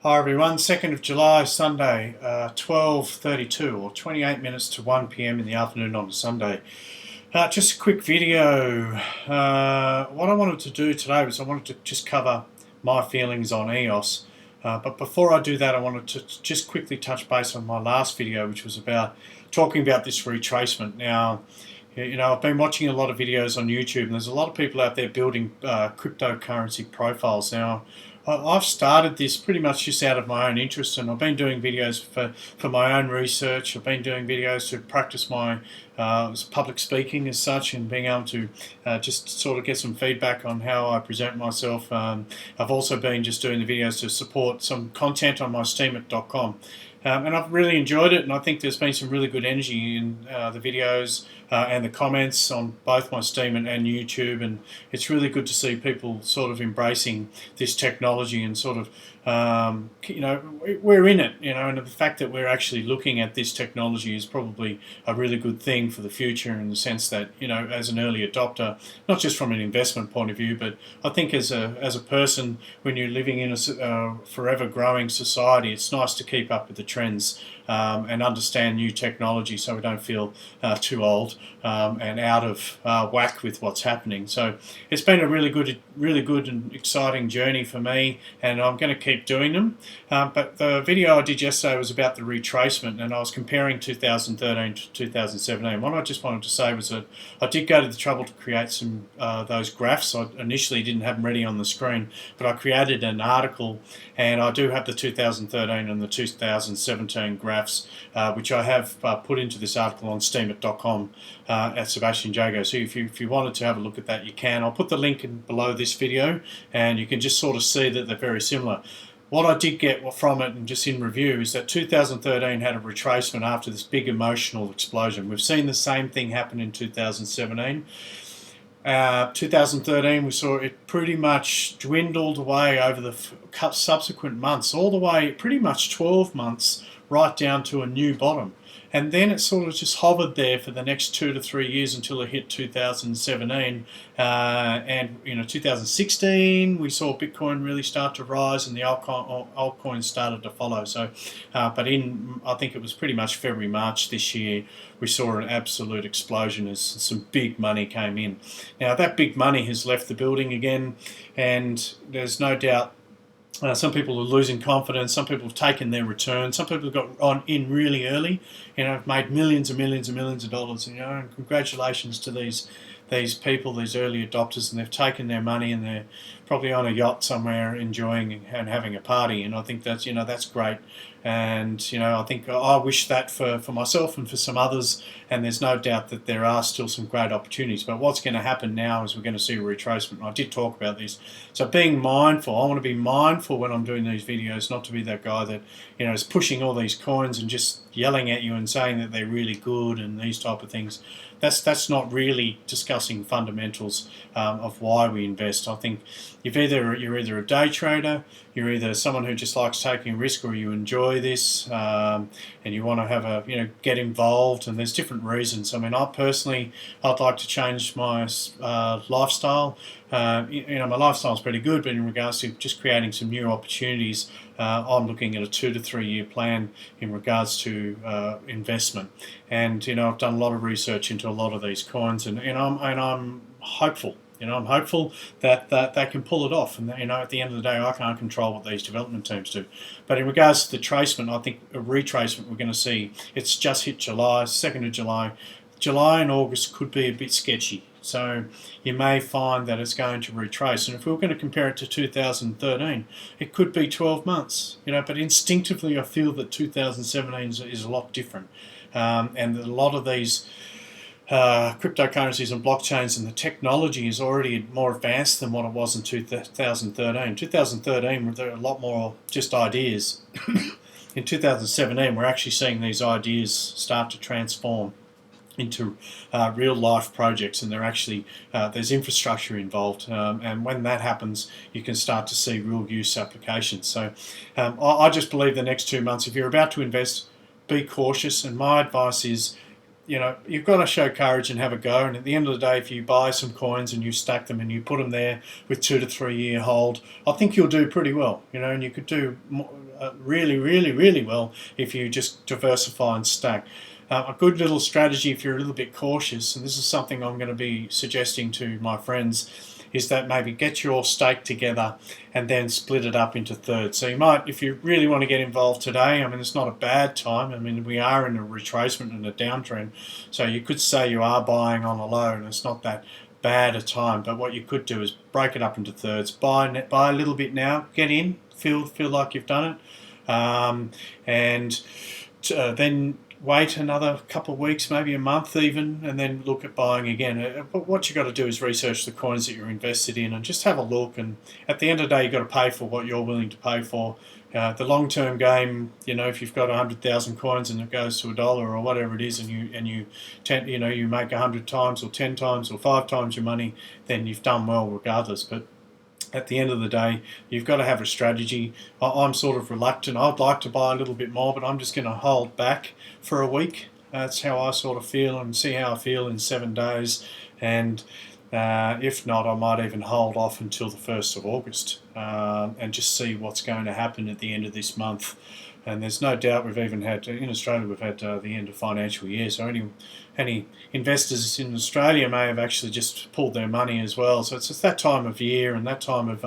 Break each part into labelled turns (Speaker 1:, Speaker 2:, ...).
Speaker 1: Hi everyone, 2nd of July, Sunday, 12:32 or 28 minutes to 1 p.m. in the afternoon on a Sunday. Just a quick video. What I wanted to do today was I wanted to just cover my feelings on EOS. But before I do that, I wanted to just quickly touch base on my last video, which was about talking about this retracement. Now, I've been watching a lot of videos on YouTube, and there's a lot of people out there building cryptocurrency profiles. Now, I've started this pretty much just out of my own interest, and I've been doing videos for my own research. I've been doing videos to practice my public speaking as such, and being able to just sort of get some feedback on how I present myself. I've also been just doing the videos to support some content on my steem.com. And I've really enjoyed it, and I think there's been some really good energy in the videos and the comments on both my Steem and YouTube, and it's really good to see people sort of embracing this technology and sort of, we're in it, and the fact that we're actually looking at this technology is probably a really good thing for the future, in the sense that, as an early adopter, not just from an investment point of view, but I think as a person, when you're living in a forever growing society, it's nice to keep up with the trends and understand new technology, so we don't feel too old and out of whack with what's happening. So it's been a really good and exciting journey for me, and I'm going to keep doing them. But the video I did yesterday was about the retracement, and I was comparing 2013 to 2017. What I just wanted to say was that I did go to the trouble to create some those graphs. I initially didn't have them ready on the screen, but I created an article, and I do have the 2013 and the 2017 graphs, which I have put into this article on steem.com at Sebastian Jago. So if you wanted to have a look at that, you can. I'll put the link below this video, and you can just sort of see that they're very similar. What I did get from it, and just in review, is that 2013 had a retracement after this big emotional explosion. We've seen the same thing happen in 2017. 2013, we saw it pretty much dwindled away over the subsequent months, all the way pretty much 12 months, right down to a new bottom. And then it sort of just hovered there for the next 2 to 3 years until it hit 2017. And 2016, we saw Bitcoin really start to rise, and the altcoins started to follow. So, but I think it was pretty much February, March this year, we saw an absolute explosion as some big money came in. Now, that big money has left the building again, and there's no doubt some people are losing confidence. Some people have taken their return. Some people have got on in really early, have made millions and millions and millions of dollars. And congratulations to these people, these early adopters, and they've taken their money and they're probably on a yacht somewhere enjoying and having a party. And I think that's great. And I think I wish that for myself and for some others, and there's no doubt that there are still some great opportunities. But what's going to happen now is we're going to see a retracement. I did talk about this. So being mindful, I want to be mindful when I'm doing these videos, not to be that guy that is pushing all these coins and just yelling at you and saying that they're really good and these type of things. That's not really discussing fundamentals of why we invest. I think you're either a day trader, you're either someone who just likes taking risk, or you enjoy this and you want to have get involved. And there's different reasons. I mean, I'd like to change my lifestyle. My lifestyle's pretty good, but in regards to just creating some new opportunities, I'm looking at a 2 to 3 year plan in regards to investment. And I've done a lot of research into a lot of these coins, and I'm hopeful. I'm hopeful that they can pull it off. And at the end of the day, I can't control what these development teams do. But in regards to the tracement, I think a retracement we're going to see. It's just hit July, 2nd of July. July and August could be a bit sketchy. So you may find that it's going to retrace. And if we were going to compare it to 2013, it could be 12 months. But instinctively I feel that 2017 is a lot different. And a lot of these cryptocurrencies and blockchains, and the technology is already more advanced than what it was in 2013. 2013, there were a lot more just ideas. In 2017, we're actually seeing these ideas start to transform into real life projects, and they're actually there's infrastructure involved, and when that happens, you can start to see real use applications. So I just believe the next 2 months, if you're about to invest, be cautious, and my advice is you've got to show courage and have a go. And at the end of the day, if you buy some coins and you stack them and you put them there with 2 to 3 year hold, I think you'll do pretty well. And you could do really, really, really well if you just diversify and stack. A good little strategy if you're a little bit cautious, and this is something I'm going to be suggesting to my friends, is that maybe get your stake together and then split it up into thirds. So you might, if you really want to get involved today, it's not a bad time. We are in a retracement and a downtrend, so you could say you are buying on a low, and it's not that bad a time. But what you could do is break it up into thirds, buy a little bit now, get in, feel like you've done it, and then wait another couple of weeks, maybe a month even, and then look at buying again. But what you've got to do is research the coins that you're invested in and just have a look. And at the end of the day, you've got to pay for what you're willing to pay for. The long-term game, if you've got 100,000 coins and it goes to $1 or whatever it is, and you make 100 times or 10 times or 5 times your money, then you've done well regardless. But at the end of the day, you've got to have a strategy. I'm sort of reluctant. I'd like to buy a little bit more, but I'm just going to hold back for a week. That's how I sort of feel, and see how I feel in 7 days. And if not, I might even hold off until the 1st of August and just see what's going to happen at the end of this month. And there's no doubt we've even had, in Australia, we've had the end of financial year. So any investors in Australia may have actually just pulled their money as well. So it's just that time of year and that time of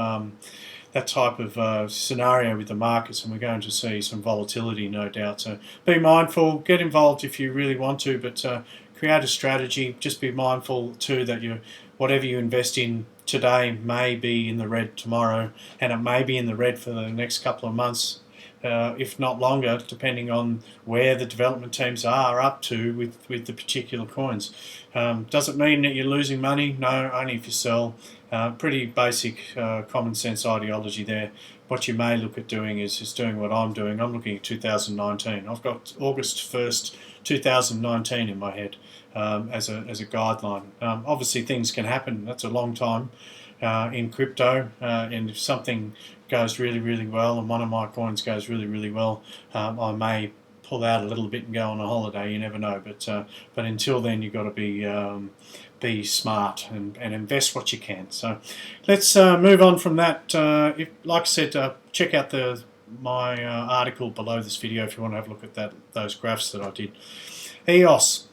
Speaker 1: that type of scenario with the markets, and we're going to see some volatility, no doubt. So be mindful, get involved if you really want to, but create a strategy. Just be mindful too that whatever you invest in today may be in the red tomorrow, and it may be in the red for the next couple of months. If not longer, depending on where the development teams are up to with the particular coins. Does it mean that you're losing money? No, only if you sell. Pretty basic common sense ideology there. What you may look at doing is doing what I'm doing. I'm looking at 2019. I've got August 1st, 2019 in my head as a guideline. Obviously things can happen. That's a long time in crypto, and if something goes really, really well and one of my coins goes really, really well, I may pull out a little bit and go on a holiday. You never know. But until then, you've got to be smart and invest what you can. So let's move on from that. Like I said, check out my article below this video if you want to have a look at those graphs that I did. EOS.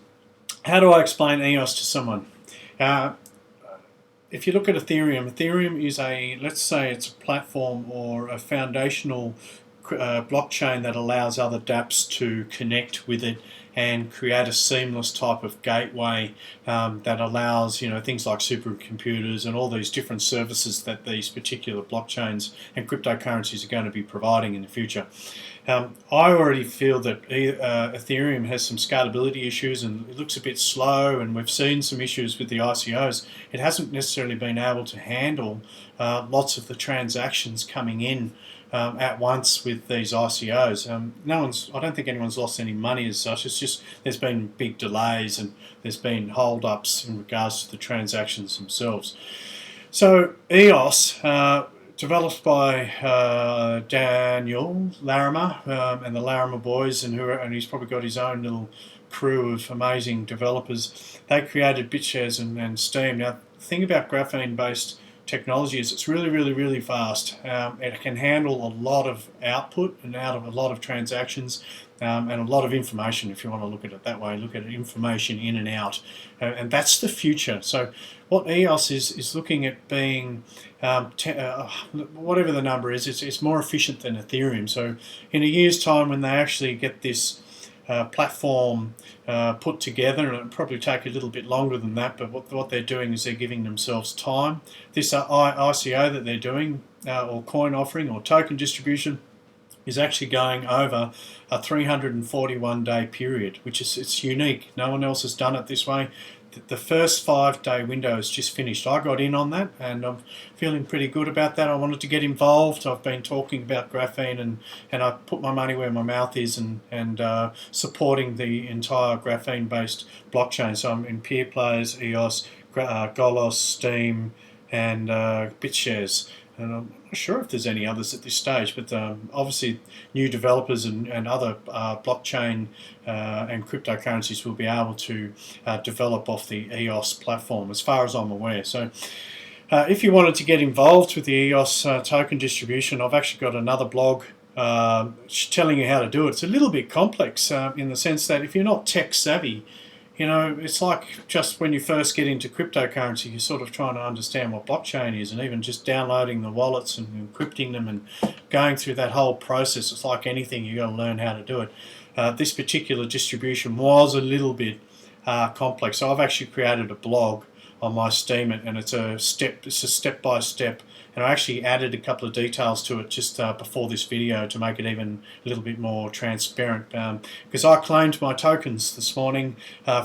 Speaker 1: How do I explain EOS to someone? If you look at Ethereum is let's say it's a platform or a foundational blockchain that allows other dApps to connect with it and create a seamless type of gateway that allows things like supercomputers and all these different services that these particular blockchains and cryptocurrencies are going to be providing in the future. I already feel that Ethereum has some scalability issues and it looks a bit slow, and we've seen some issues with the ICOs. It hasn't necessarily been able to handle lots of the transactions coming in at once with these ICOs. I don't think anyone's lost any money as such. It's just there's been big delays and there's been hold-ups in regards to the transactions themselves. So EOS, developed by Daniel Larimer and the Larimer boys, and he's probably got his own little crew of amazing developers. They created Bitshares and Steem. Now, the thing about graphene-based technology is it's really, really, really fast. It can handle a lot of output and out of a lot of transactions and a lot of information, if you want to look at it that way. Look at information in and out, and that's the future. So what EOS is looking at being whatever the number is, it's more efficient than Ethereum. So in a year's time, when they actually get this platform put together, and it'll probably take a little bit longer than that, but what they're doing is they're giving themselves time. This ICO that they're doing, or coin offering or token distribution, is actually going over a 341-day period, which it's unique. No one else has done it this way. The first 5-day window is just finished. I got in on that and I'm feeling pretty good about that. I wanted to get involved. I've been talking about graphene and I put my money where my mouth is and supporting the entire graphene-based blockchain. So I'm in Peer Players, EOS, Golos, Steem, and Bitshares. And not sure if there's any others at this stage, but obviously new developers and other blockchain and cryptocurrencies will be able to develop off the EOS platform, as far as I'm aware. So if you wanted to get involved with the EOS token distribution, I've actually got another blog telling you how to do it. It's a little bit complex in the sense that if you're not tech savvy, you know, it's like just when you first get into cryptocurrency, you're sort of trying to understand what blockchain is, and even just downloading the wallets and encrypting them and going through that whole process. It's like anything, you got to learn how to do it. This particular distribution was a little bit complex, so I've actually created a blog on my Steem, and it's a step by step. And I actually added a couple of details to it just before this video to make it even a little bit more transparent, because I claimed my tokens this morning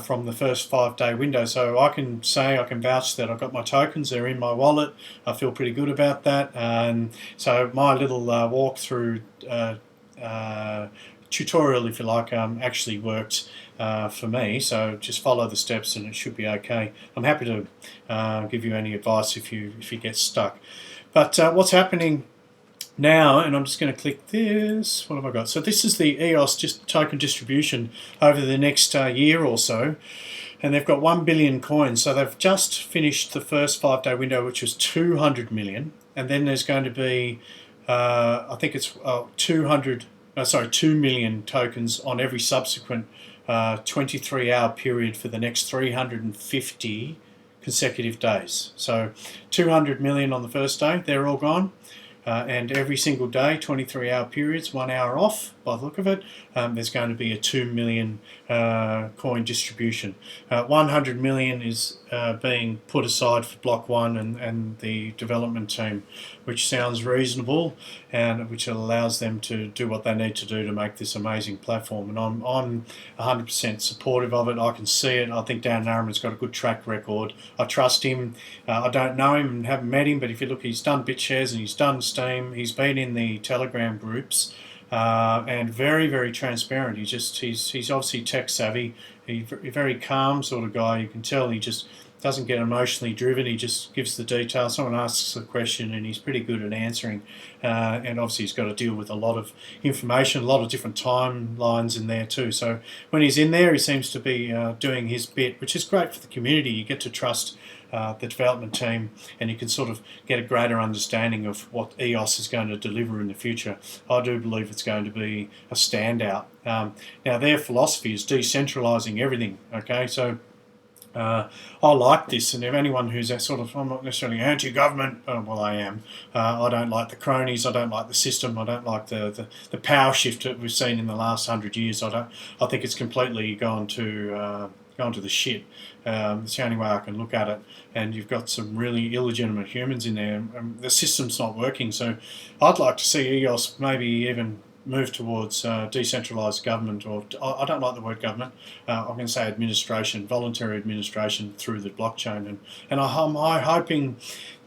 Speaker 1: from the first 5-day window, so I can vouch that I've got my tokens. They're in my wallet. I feel pretty good about that. So my little walkthrough tutorial, if you like, actually worked for me. So just follow the steps and it should be okay. I'm happy to give you any advice if you get stuck. But what's happening now, and I'm just going to click this. What have I got? So this is the EOS token distribution over the next year or so, and they've got 1 billion coins. So they've just finished the first 5-day window, which was 200 million, and then there's going to be, I think it's 2 million tokens on every subsequent 23-hour period for the next 350 consecutive days. So 200 million on the first day, they're all gone. And every single day, 23-hour periods, 1 hour off by the look of it, there's going to be a 2 million coin distribution. 100 million is being put aside for Block 1 and the development team, which sounds reasonable and which allows them to do what they need to do to make this amazing platform. And I'm 100% supportive of it. I can see it. I think Dan Larimer's got a good track record. I trust him. I don't know him and haven't met him, but if you look, he's done Bitshares and he's done Steem. He's been in the Telegram groups. And very, very transparent. He's obviously tech savvy. He's a very calm sort of guy. You can tell he just doesn't get emotionally driven. He just gives the details. Someone asks a question and he's pretty good at answering. And obviously he's got to deal with a lot of information, a lot of different timelines in there too. So when he's in there, he seems to be doing his bit, which is great for the community. You get to trust the development team, and you can sort of get a greater understanding of what EOS is going to deliver in the future. I do believe it's going to be a standout. Now their philosophy is decentralizing everything. Okay, so I like this, and if anyone who's that sort of, I'm not necessarily anti-government, well I am. I don't like the cronies, I don't like the system, I don't like the power shift that we've seen in the last 100 years. I think it's completely gone to the shit. It's the only way I can look at it, and you've got some really illegitimate humans in there. The system's not working, so I'd like to see EOS maybe even move towards decentralised government, or I don't like the word government, I'm going to say administration, voluntary administration through the blockchain, and I'm hoping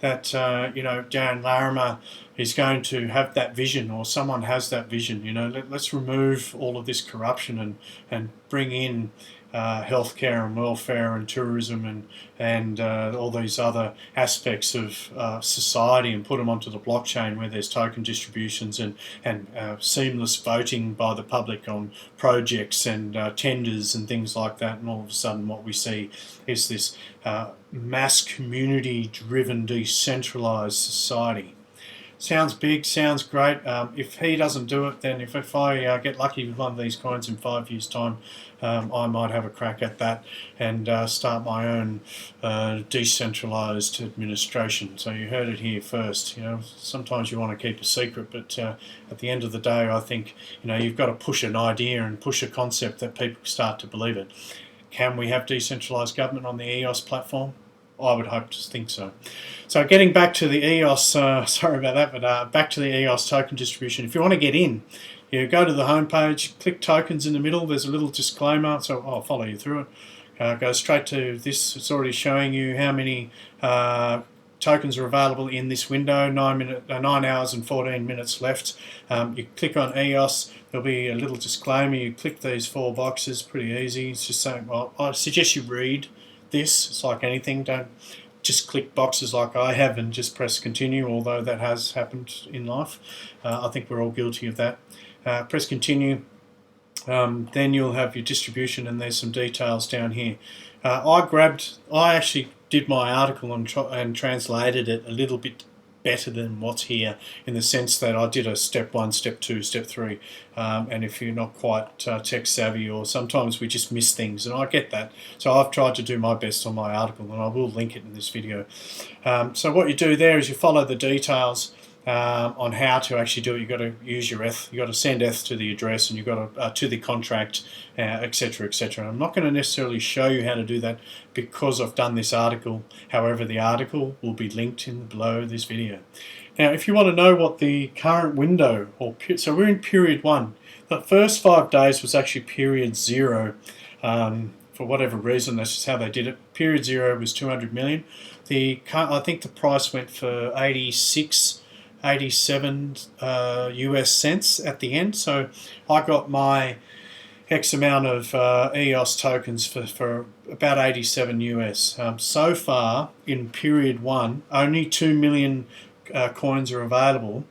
Speaker 1: that Dan Larimer is going to have that vision, or someone has that vision. Let's remove all of this corruption and bring in healthcare and welfare and tourism and all these other aspects of society, and put them onto the blockchain where there's token distributions and seamless voting by the public on projects and tenders and things like that. And all of a sudden what we see is this mass community driven decentralized society. Sounds big, sounds great. If he doesn't do it, then if I get lucky with one of these coins in 5 years' time, I might have a crack at that and start my own decentralized administration. So you heard it here first. Sometimes you want to keep a secret, but at the end of the day, I think you've got to push an idea and push a concept that people start to believe it. Can we have decentralized government on the EOS platform? I would hope to think so. So getting back to the EOS, sorry about that, but back to the EOS token distribution. If you want to get in, you go to the home page, click tokens in the middle. There's a little disclaimer, so I'll follow you through it. Go straight to this. It's already showing you how many tokens are available in this window. 9 hours and 14 minutes left. You click on EOS. There'll be a little disclaimer. You click these 4 boxes. Pretty easy. It's just saying, well, I suggest you read this. It's like anything. Don't just click boxes like I have and just press continue, although that has happened in life. I think we're all guilty of that. Press continue. Then you'll have your distribution, and there's some details down here. I actually did my article and translated it a little bit better than what's here, in the sense that I did a step 1, step 2, step 3, and if you're not quite tech savvy, or sometimes we just miss things, and I get that, so I've tried to do my best on my article, and I will link it in this video. So what you do there is you follow the details on how to actually do it. You've got to use your ETH, you've got to send ETH to the address, and you've got to the contract, etc, etc. I'm not going to necessarily show you how to do that because I've done this article. However, the article will be linked below this video. Now, if you want to know what the current window, so we're in period 1. The first 5 days was actually period 0. For whatever reason, that's just how they did it. Period 0 was 200 million. I think the price went for 87 US cents at the end. So I got my X amount of EOS tokens for about 87 US. So far in period 1, only 2 million coins are available,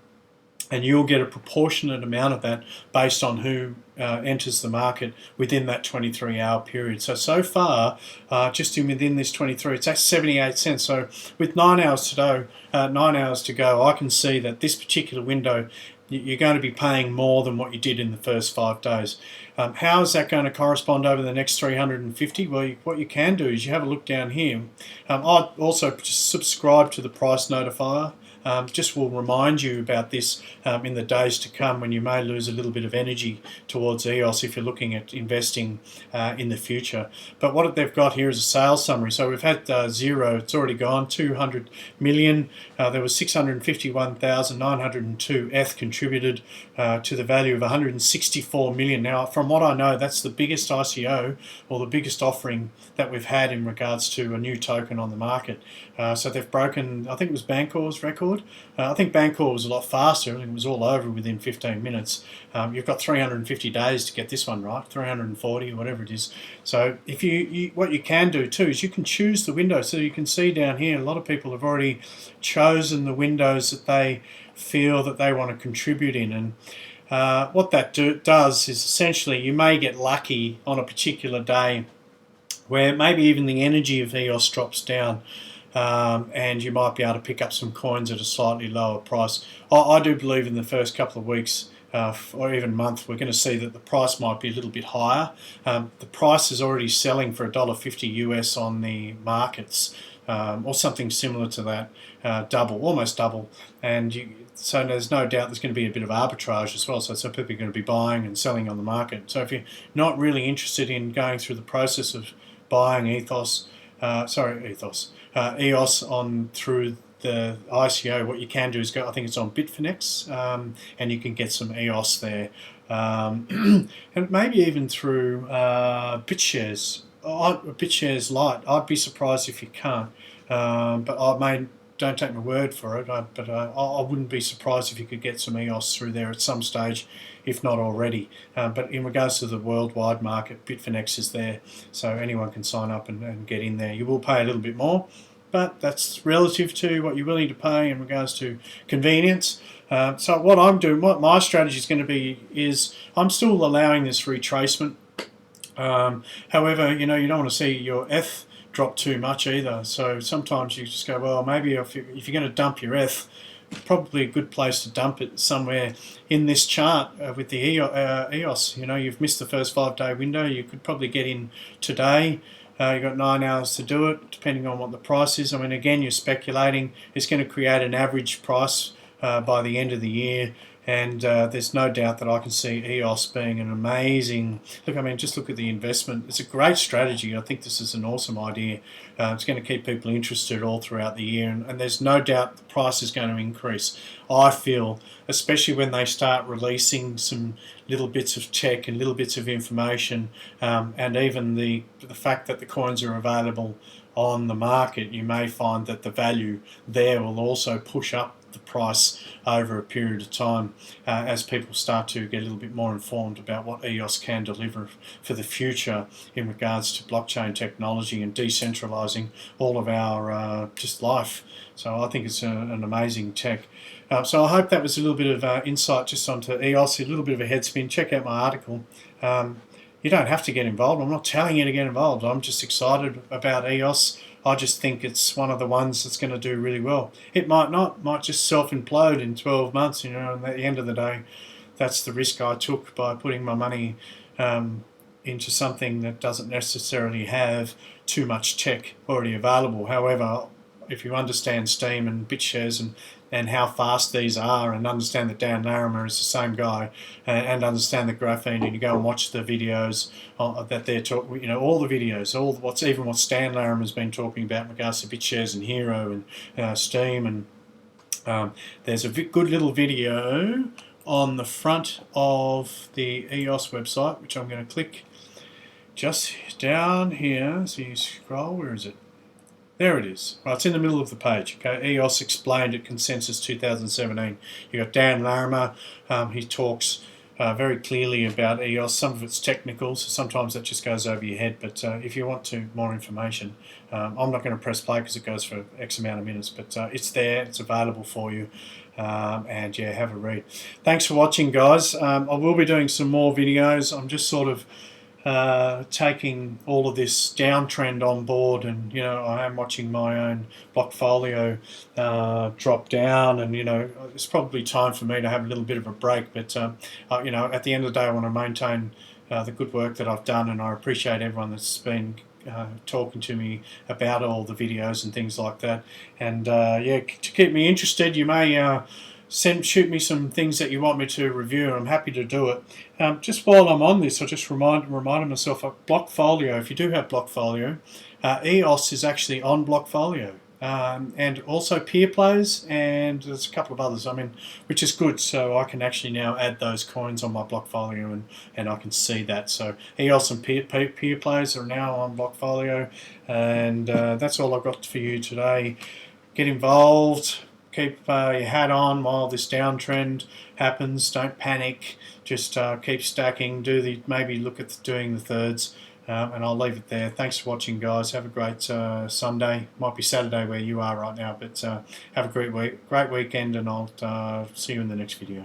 Speaker 1: and you'll get a proportionate amount of that based on who enters the market within that 23-hour period. So far, just within this 23, it's at 78 cents. So with 9 hours to go, I can see that this particular window, you're going to be paying more than what you did in the first 5 days. How is that going to correspond over the next 350? Well, what you can do is you have a look down here. I'd also just subscribe to the price notifier. Just will remind you about this in the days to come, when you may lose a little bit of energy towards EOS if you're looking at investing in the future. But what they've got here is a sales summary. So we've had 0, it's already gone, 200 million. There was 651,902 ETH contributed to the value of 164 million. Now, from what I know, that's the biggest ICO, or the biggest offering that we've had in regards to a new token on the market. So they've broken, I think it was Bancor's record. I think Bancor was a lot faster, and it was all over within 15 minutes. You've got 350 days to get this one right, 340 or whatever it is. So if what you can do too is you can choose the window. So you can see down here, a lot of people have already chosen the windows that they feel that they want to contribute in. And what that does is essentially you may get lucky on a particular day where maybe even the energy of EOS drops down. And you might be able to pick up some coins at a slightly lower price. I do believe in the first couple of weeks or even month, we're going to see that the price might be a little bit higher. The price is already selling for $1.50 US on the markets, or something similar to that, almost double. And so there's no doubt there's going to be a bit of arbitrage as well. So people are going to be buying and selling on the market. So if you're not really interested in going through the process of buying EOS on through the ICO, what you can do is go, I think it's on Bitfinex, and you can get some EOS there, and maybe even through Bitshares, Bitshares Lite. I'd be surprised if you can't, but don't take my word for it, but I wouldn't be surprised if you could get some EOS through there at some stage, if not already. But in regards to the worldwide market, Bitfinex is there, so anyone can sign up and get in there. You will pay a little bit more, but that's relative to what you're willing to pay in regards to convenience. So what I'm doing, what my strategy is going to be, is I'm still allowing this retracement. However, you don't want to see your ETH drop too much either. So sometimes you just go, well, maybe if you're going to dump your ETH, probably a good place to dump it somewhere in this chart with the EOS. You've missed the first 5-day window. You could probably get in today. You've got 9 hours to do it, depending on what the price is. I mean, again, you're speculating. It's going to create an average price by the end of the year. And there's no doubt that I can see EOS being an amazing... just look at the investment. It's a great strategy. I think this is an awesome idea. It's going to keep people interested all throughout the year. And there's no doubt the price is going to increase. I feel, especially when they start releasing some little bits of tech and little bits of information, and even the fact that the coins are available on the market, you may find that the value there will also push up the price over a period of time as people start to get a little bit more informed about what EOS can deliver for the future in regards to blockchain technology and decentralizing all of our just life. So I think it's an amazing tech. So I hope that was a little bit of insight just onto EOS, a little bit of a head spin. Check out my article. You don't have to get involved. I'm not telling you to get involved. I'm just excited about EOS. I just think it's one of the ones that's going to do really well. It might not, might just self-implode in 12 months, you know, and at the end of the day, that's the risk I took by putting my money into something that doesn't necessarily have too much tech already available. However, if you understand Steem and Bitshares and how fast these are, and understand that Dan Larimer is the same guy, and understand the graphene, and you go and watch the videos that they're talking, you know, all the videos, even what Stan Larimer has been talking about in regards to Bitshares and Hero and Steem, and there's a good little video on the front of the EOS website, which I'm going to click just down here. So you scroll, where is it? There it is. Well, it's in the middle of the page. Okay, EOS explained at Consensus 2017. You got Dan Larimer. He talks very clearly about EOS. Some of it's technical, so sometimes that just goes over your head. But if you want more information, I'm not going to press play because it goes for X amount of minutes. But it's there. It's available for you. And yeah, have a read. Thanks for watching, guys. I will be doing some more videos. I'm just sort of taking all of this downtrend on board, and you know, I am watching my own portfolio drop down, and you know, it's probably time for me to have a little bit of a break, but you know, at the end of the day I want to maintain the good work that I've done, and I appreciate everyone that's been talking to me about all the videos and things like that, and yeah, to keep me interested, you may shoot me some things that you want me to review, and I'm happy to do it. Just while I'm on this, I just reminded myself of Blockfolio. If you do have Blockfolio, EOS is actually on Blockfolio, and also Peer Plays, and there's a couple of others. I mean, which is good. So I can actually now add those coins on my Blockfolio, and I can see that. So EOS and Peer Plays are now on Blockfolio, and that's all I've got for you today. Get involved. Keep your hat on while this downtrend happens. Don't panic. Just keep stacking. Maybe look at doing the thirds, and I'll leave it there. Thanks for watching, guys. Have a great Sunday. Might be Saturday where you are right now, but have a great weekend, and I'll see you in the next video.